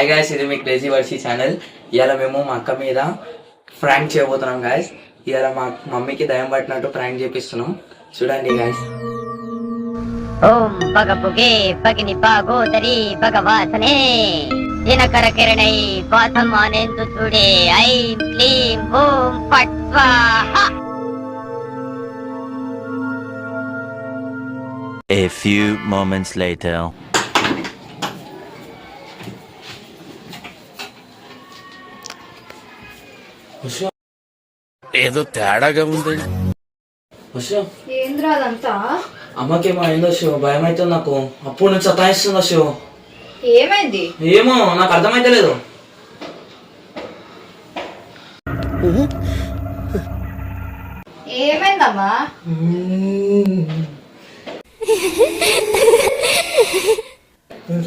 Hi guys, ఇది మీ crazy Varshi channel. ఇవాళ మేము మా అక్క మీద ప్రాంక్ చేయబోతున్నాం గాయ్స్. ఇవాళ మా మమ్మీకి దయం పట్టినట్టు ప్రాంక్ చేపిస్తున్నాం. చూడండి గాయ్స్. ఓం పగపుగే పగిని పాగోదరి భగవాసనే దినకర కిరణై వాసమానేందు చూడే ఐం క్లీం ఓం ఫట్ స్వాహా. A few moments later. ఏదో తేడాగా ఉంది. ఏంద్రా అదంతా? అమ్మకేమో అయిందో శివ, భయం అవుతుంది నాకు. అప్పుడు నుంచి సతాయిస్తుందా శివ. ఏమైంది? ఏమో నాకు అర్థమైతలేదు. ఏమైందమ్మా?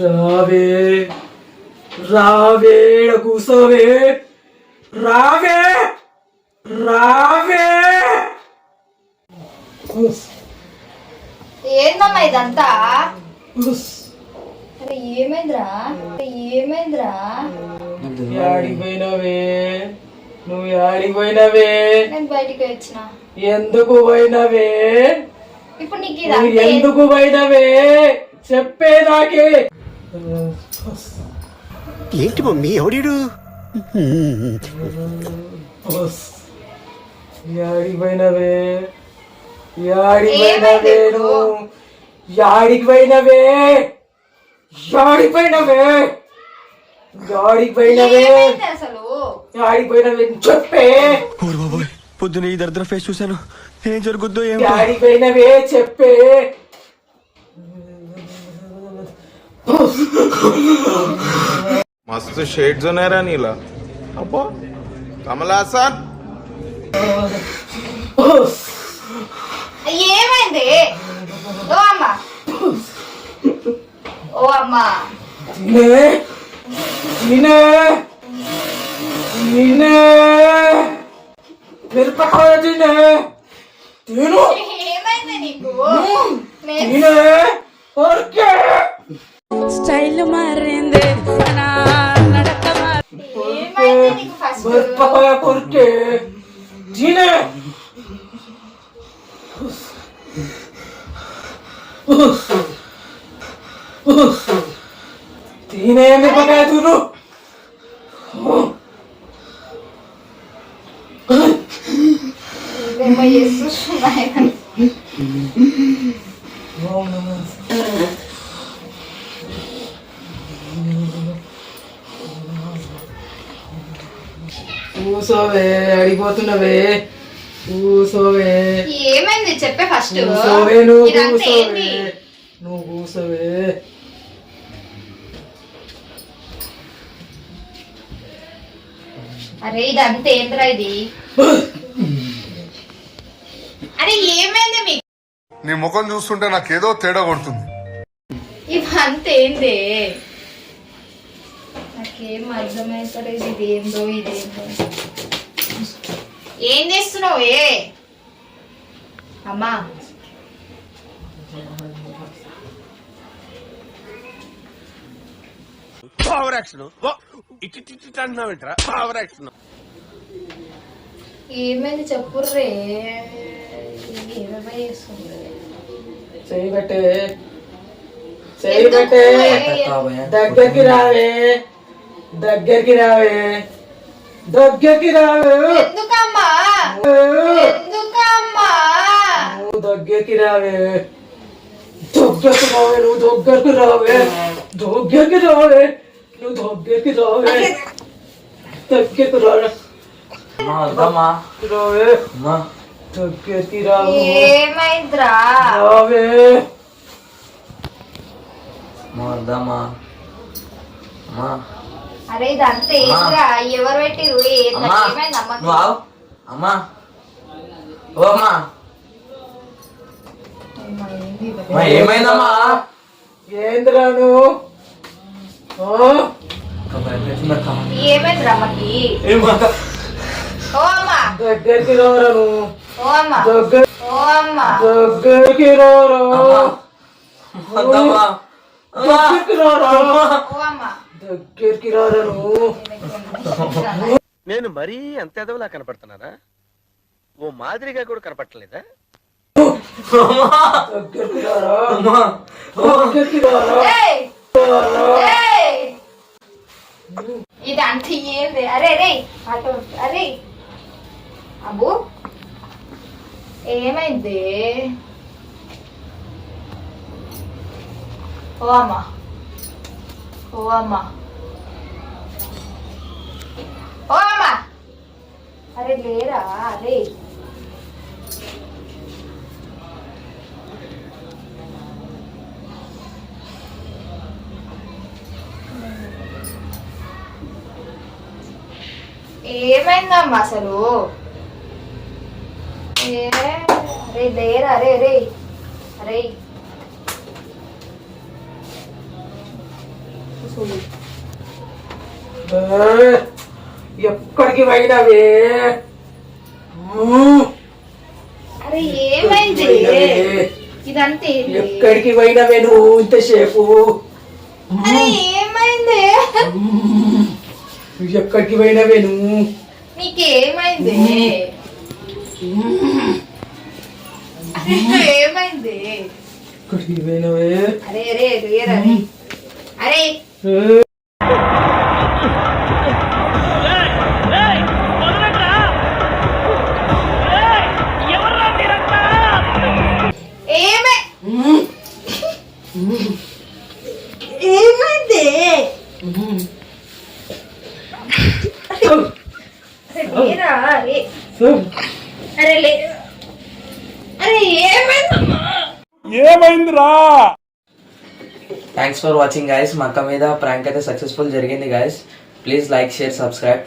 రావే రావే కూసోవే, రావే రావే. ఏందమ్మా ఇదంతా? అరే ఏమైందిరా? ఏమైందిరా? ఆడిపోయినవే నువ్వు, ఆడిపోయినవే. నేను బయటికి వచ్చిన. ఎందుకు పోయినవే? ఇప్పుడు నీకు ఇది ఎందుకు పోయినవే చెప్పే నాకే. ఏంటి మమ్మీ ఎవడీడు? యాడిపోయినవే, యాడిపోయినవే నువ్వు, యాడిపోయినవే, యాడిపోయినవే, యాడిపోయినవే, అసలు యాడిపోయినవే చెప్పే. పొద్దున ఈ దరిద్ర ఫేస్ చూశాను, ఏం జరుగుద్దో ఏం. యాడిపోయినవే చెప్పే. मस्त शेड जो नाही राणीला अप्पा कमला असा ఏమైంది? ఓ అమ్మా, ఓ అమ్మా. తినే తినే తినే మిరపకాయ తినే, తిను ఏమైంది నీకు? తినే. ఓకే స్టైల్ మారింది, నా నడక ఏమైంది నీకు? ఫస్ట్ మిరపకాయ కొరికే తినే. తినే మిరపకాయ తిను. ఏమో చేస్తున్నాయి. కూసోవే, అడిగిపోతున్నవే, కూసోవే. ఏమైంది చెప్పే ఫస్ట్. కూసోవే నువ్వు, ఇదంతా కూసోవే ఏంది? నువ్వు, కూసోవే. అరే ఇదంతా ఏంద్రా ఇది? అరే ఏమైంది మీకు? నీ ముఖం చూస్తుంటే నాకేదో తేడా కొడుతుంది. ఇవంతా ఏంది? నాకేం అర్థమైతలేదు. ఇదేందో ఇదేందో. ఏం చేస్తున్నావు? అమ్మా పవర్ యాక్షన్ ఇటు అంటున్నావేంట్రా? Power action. ఏమైంది చెప్పుర్రే. ఏమేమో చేస్తుంది. చెయ్యి పెట్టే, చెయ్యి పెట్టే. దగ్గరికి రావే, దగ్గరికి రావే, దగ్గరికి రావే. ఎందుకమ్మా? ఎందుకమ్మా? నువ్వు దగ్గరికి రావే, దగ్గరికి రావే, నువ్వు దగ్గరికి రావే, దగ్గరికి రావే, నువ్వు దగ్గరికి రావే, దగ్గరికి రావే, రావే, దగ్గరికి రావే, ఏమైందిరా? రావే. అరే ఇదంతా ఏంద్రా? ఎవరు పెట్టిరు? ఏమైంది అమ్మకి? అమ్మా ఓ అమ్మా, ఏమైందమ్మా? ఏంద్రా నువ్వు? ఏమైందిరా అమ్మకి? ఓ అమ్మా, దగ్గరికి రారా నువ్వు, ఓ అమ్మా, ఓ అమ్మా, దగ్గరికి రారా, దగ్గరికి రారా, ఓ అమ్మా. దగ్గరికి రారా నువ్వు. నేను మరీ అంత ఎదవలా కనపడుతున్నారా? ఓ మాదిరిగా కూడా కనపడలేదా? దగ్గరికి రారా. దగ్గరికి రారా. ఏయ్! ఏయ్! ఇదంతా ఏంది? అరే రే అటు అరే అబ్బు ఏమైంది? ఓ అమ్మా ఓ అమ్మా ఓ అమ్మా అరే లేరా అరే ఏమైందమ్మా అసలు? అరే లేరా అరే అరే అరే ఎక్కడికి పోయినావే? అరే ఏమైంది? ఇదంతా ఎక్కడికి పోయినావే నువ్వు ఇంతసేపు? అరే ఏమైంది? ఎక్కడికి పోయినావే నువ్వు? నీకేమైంది? ఏమైంది? ఎక్కడికి పోయినావే? అరే అరే లేరా అరే ఏమైంది? లేరా అరే అరే లే అరే ఏమైందమ్మా? ఏమైందిరా? Thanks for watching guys. మా అక్క మీద ప్రాంక్ అయితే సక్సెస్ఫుల్ జరిగింది guys. Please like share subscribe.